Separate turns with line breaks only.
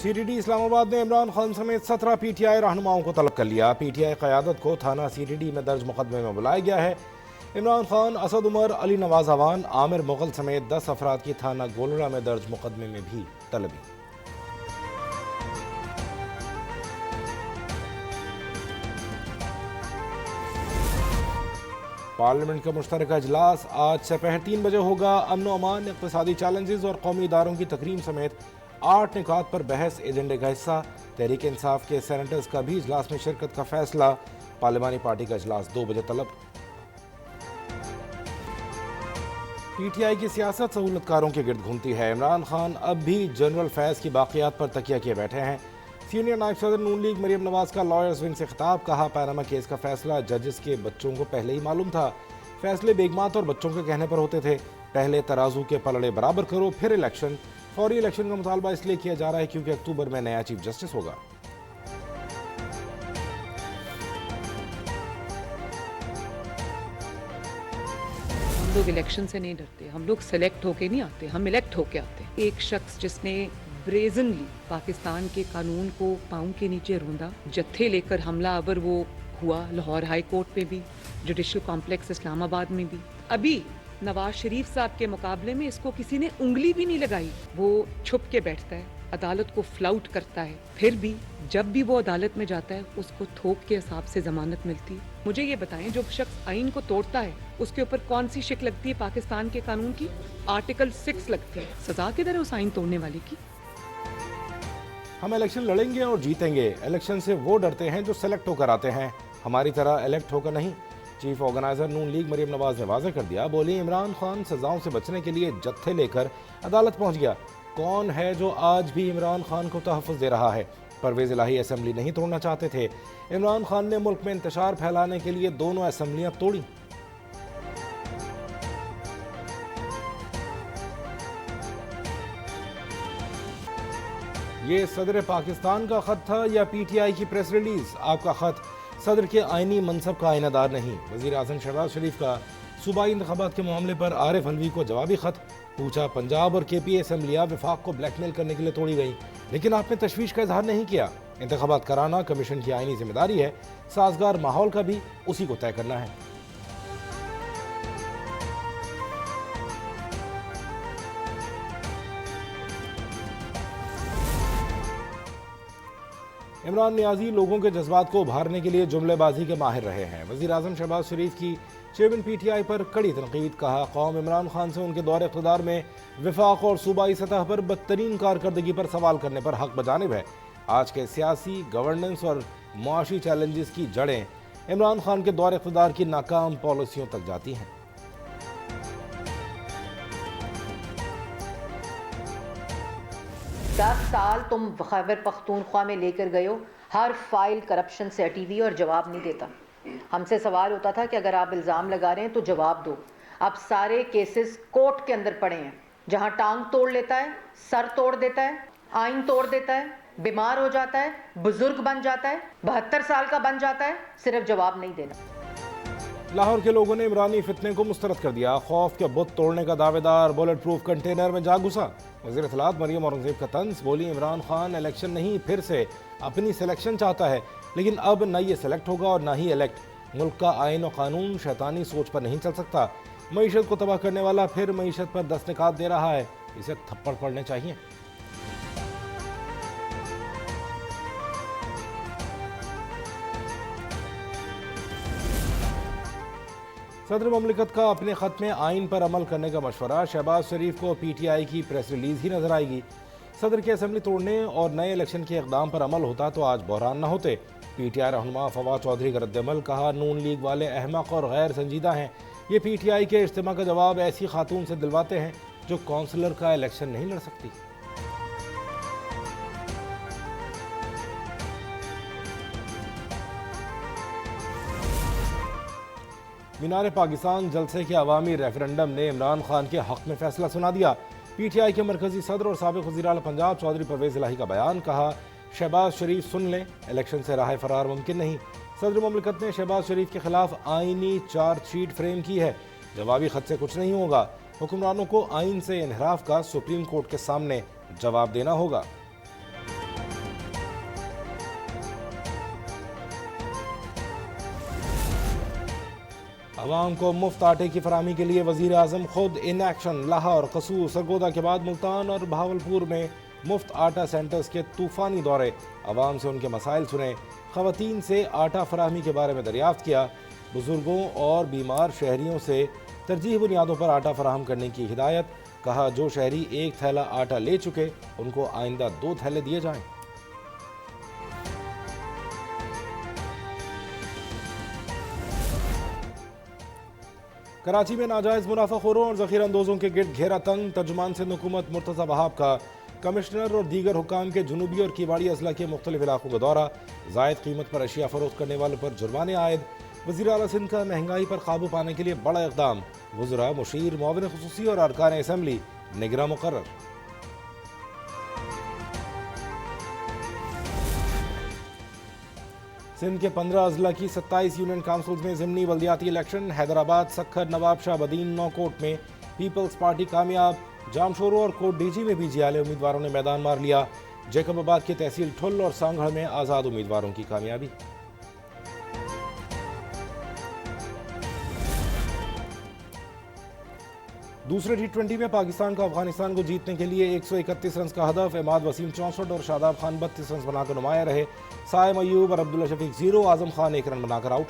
CTD اسلام آباد نے عمران خان سمیت 17 PTI رہنماؤں کو طلب کر لیا۔ PTI قیادت کو تھانہ CTD میں درج مقدمے میں بلایا گیا ہے۔ عمران خان، اسد عمر، علی نواز اعوان، عامر مغل سمیت 10 افراد کی تھانہ گولڑہ میں درج مقدمے میں بھی طلبی۔ پارلیمنٹ کا مشترکہ اجلاس آج سپہر 3 بجے ہوگا۔ امن و امان، اقتصادی چیلنجز اور قومی اداروں کی تقریم سمیت 8 نکات پر بحث ایجنڈے کا حصہ۔ تحریک انصاف کے سینیٹرز کا بھی اجلاس میں شرکت کا فیصلہ۔ پارلیمانی پارٹی کا اجلاس 2 بجے طلب۔ PTI کی سیاست سہولت کاروں کے گرد گھومتی ہے۔ عمران خان اب بھی جنرل فیض کی باقیات پر تکیہ کیے بیٹھے ہیں۔ سینئر نائب صدر نون لیگ مریم نواز کا لائرز ونگ سے خطاب، کہا پاناما کیس کا فیصلہ ججز کے بچوں کو پہلے ہی معلوم تھا۔ فیصلے بیگمات اور بچوں کے کہنے پر ہوتے تھے۔ پہلے ترازو کے پلڑے برابر کرو پھر الیکشن۔ فوری الیکشن کا مطالبہ اس لیے کیا جا رہا ہے کیونکہ اکتوبر میں نیا چیف جسٹس ہوگا۔
ہم لوگ الیکشن سے نہیں ڈرتے، ہم لوگ سلیکٹ ہو کے نہیں آتے، ہم الیکٹ ہو کے آتے ہیں۔ ایک شخص جس نے بریزنلی پاکستان کے قانون کو پاؤں کے نیچے روندا، جتھے لے کر حملہ آور وہ ہوا لاہور ہائی کورٹ میں بھی، جوڈیشل کمپلیکس اسلام آباد میں بھی۔ ابھی نواز شریف صاحب کے مقابلے میں اس کو کسی نے انگلی بھی نہیں لگائی۔ وہ چھپ کے بیٹھتا ہے، عدالت کو فلاؤٹ کرتا ہے، پھر بھی جب بھی وہ عدالت میں جاتا ہے اس کو تھوک کے حساب سے ضمانت ملتی ہے۔ مجھے یہ بتائیں، جو شخص آئین کو توڑتا ہے اس کے اوپر کون سی شک لگتی ہے پاکستان کے قانون کی؟ آرٹیکل 6 لگتی ہے۔ سزا کدھر ہے اس آئین توڑنے والے کی؟
ہم الیکشن لڑیں گے اور جیتیں گے۔ الیکشن سے وہ ڈرتے ہیں جو سلیکٹ ہو کر آتے ہیں، ہماری طرح الیکٹ ہو کر نہیں۔ چیف آرگنائزر نون لیگ مریم نواز نے واضح کر دیا، بولی عمران خان سزاؤں سے بچنے کے لیے جتھے لے کر عدالت پہنچ گیا۔ کون ہے جو آج بھی عمران خان کو تحفظ دے رہا ہے؟ پرویز الہی اسمبلی نہیں توڑنا چاہتے تھے۔ عمران خان نے ملک میں انتشار پھیلانے کے لیے دونوں اسمبلیاں توڑی۔ یہ صدر پاکستان کا خط تھا یا PTI کی پریس ریلیز؟ آپ کا خط صدر کے آئینی منصب کا آئینہ دار نہیں۔ وزیر اعظم شہباز شریف کا صوبائی انتخابات کے معاملے پر عارف علوی کو جوابی خط، پوچھا پنجاب اور KPA اسمبلیاں وفاق کو بلیک میل کرنے کے لیے توڑی گئیں، لیکن آپ نے تشویش کا اظہار نہیں کیا۔ انتخابات کرانا کمیشن کی آئینی ذمہ داری ہے، سازگار ماحول کا بھی اسی کو طے کرنا ہے۔ عمران نیازی لوگوں کے جذبات کو ابھارنے کے لیے جملے بازی کے ماہر رہے ہیں۔ وزیر اعظم شہباز شریف کی چیئرمین PTI پر کڑی تنقید، کہا قوم عمران خان سے ان کے دور اقتدار میں وفاق اور صوبائی سطح پر بدترین کارکردگی پر سوال کرنے پر حق بجانب ہے۔ آج کے سیاسی، گورننس اور معاشی چیلنجز کی جڑیں عمران خان کے دور اقتدار کی ناکام پالیسیوں تک جاتی ہیں۔
10 سال تم خیبر پختونخوا میں لے کر گئے ہو، ہر فائل کرپشن سے ہٹی ہوئی اور جواب نہیں دیتا۔ ہم سے سوال ہوتا تھا کہ اگر آپ الزام لگا رہے ہیں تو جواب دو۔ اب سارے کیسز کورٹ کے اندر پڑے ہیں، جہاں ٹانگ توڑ لیتا ہے، سر توڑ دیتا ہے، آئین توڑ دیتا ہے، بیمار ہو جاتا ہے، بزرگ بن جاتا ہے، 72 سال کا بن جاتا ہے، صرف جواب نہیں دینا۔
لاہور کے لوگوں نے عمرانی فتنے کو مسترد کر دیا۔ خوف کے بت توڑنے کا دعوے دار بولٹ پروف کنٹینر میں جا گھسا۔ وزیر اطلاعات مریم اورنگزیب کا طنز، بولی عمران خان الیکشن نہیں پھر سے اپنی سلیکشن چاہتا ہے، لیکن اب نہ یہ سلیکٹ ہوگا اور نہ ہی الیکٹ۔ ملک کا آئین و قانون شیطانی سوچ پر نہیں چل سکتا۔ معیشت کو تباہ کرنے والا پھر معیشت پر 10 نکات دے رہا ہے، اسے تھپڑ پڑنے چاہیے۔ صدر مملکت کا اپنے خط میں آئین پر عمل کرنے کا مشورہ، شہباز شریف کو PTI کی پریس ریلیز ہی نظر آئے گی۔ صدر کے اسمبلی توڑنے اور نئے الیکشن کے اقدام پر عمل ہوتا تو آج بحران نہ ہوتے۔ PTI رہنما فواد چودھری کا رد عمل، کہا نون لیگ والے احمق اور غیر سنجیدہ ہیں۔ یہ PTI کے اجتماع کا جواب ایسی خاتون سے دلواتے ہیں جو کونسلر کا الیکشن نہیں لڑ سکتی۔ مینار پاکستان جلسے کے عوامی ریفرنڈم نے عمران خان کے حق میں فیصلہ سنا دیا۔ PTI کے مرکزی صدر اور سابق وزیر اعلیٰ پنجاب چودھری پرویز الہی کا بیان، کہا شہباز شریف سن لیں، الیکشن سے راہ فرار ممکن نہیں۔ صدر مملکت نے شہباز شریف کے خلاف آئینی چارج شیٹ فریم کی ہے، جوابی خط سے کچھ نہیں ہوگا۔ حکمرانوں کو آئین سے انحراف کا سپریم کورٹ کے سامنے جواب دینا ہوگا۔ عوام کو مفت آٹے کی فراہمی کے لیے وزیر اعظم خود ان ایکشن۔ لاہور، قصور، سرگودا کے بعد ملتان اور بہاولپور میں مفت آٹا سینٹرز کے طوفانی دورے۔ عوام سے ان کے مسائل سنے، خواتین سے آٹا فراہمی کے بارے میں دریافت کیا۔ بزرگوں اور بیمار شہریوں سے ترجیحی بنیادوں پر آٹا فراہم کرنے کی ہدایت۔ کہا جو شہری ایک تھیلا آٹا لے چکے ان کو آئندہ 2 تھیلے دیے جائیں۔ کراچی میں ناجائز منافع خوروں اور ذخیرہ اندوزوں کے گرد گھیرا تنگ۔ ترجمان سندھ حکومت مرتضی وہاب کا کمشنر اور دیگر حکام کے جنوبی اور کیواڑی اضلاع کے مختلف علاقوں کا دورہ۔ زائد قیمت پر اشیاء فروخت کرنے والوں پر جرمانے عائد۔ وزیر اعلیٰ سندھ کا مہنگائی پر قابو پانے کے لیے بڑا اقدام۔ وزراء، مشیر، معاون خصوصی اور ارکان اسمبلی نگراں مقرر۔ سندھ کے 15 اضلاع کی 27 یونین کونسلز میں ضمنی بلدیاتی الیکشن۔ حیدرآباد، سکھر، نواب شاہ، بدین، نوکوٹ میں پیپلز پارٹی کامیاب۔ جامشورو اور کوٹ ڈی جی میں بھی جیالے امیدواروں نے میدان مار لیا۔ جیکب آباد کے تحصیل ٹھل اور سانگھڑ میں آزاد امیدواروں کی کامیابی۔ دوسرے T20 میں پاکستان کا افغانستان کو جیتنے کے لیے 131 رنز کا ہدف۔ عماد وسیم 64 اور شاداب خان 32 رنز بنا کر نمایاں رہے۔ سائم ایوب اور عبداللہ شفیق 0، اعظم خان 1 رن بنا کر آؤٹ۔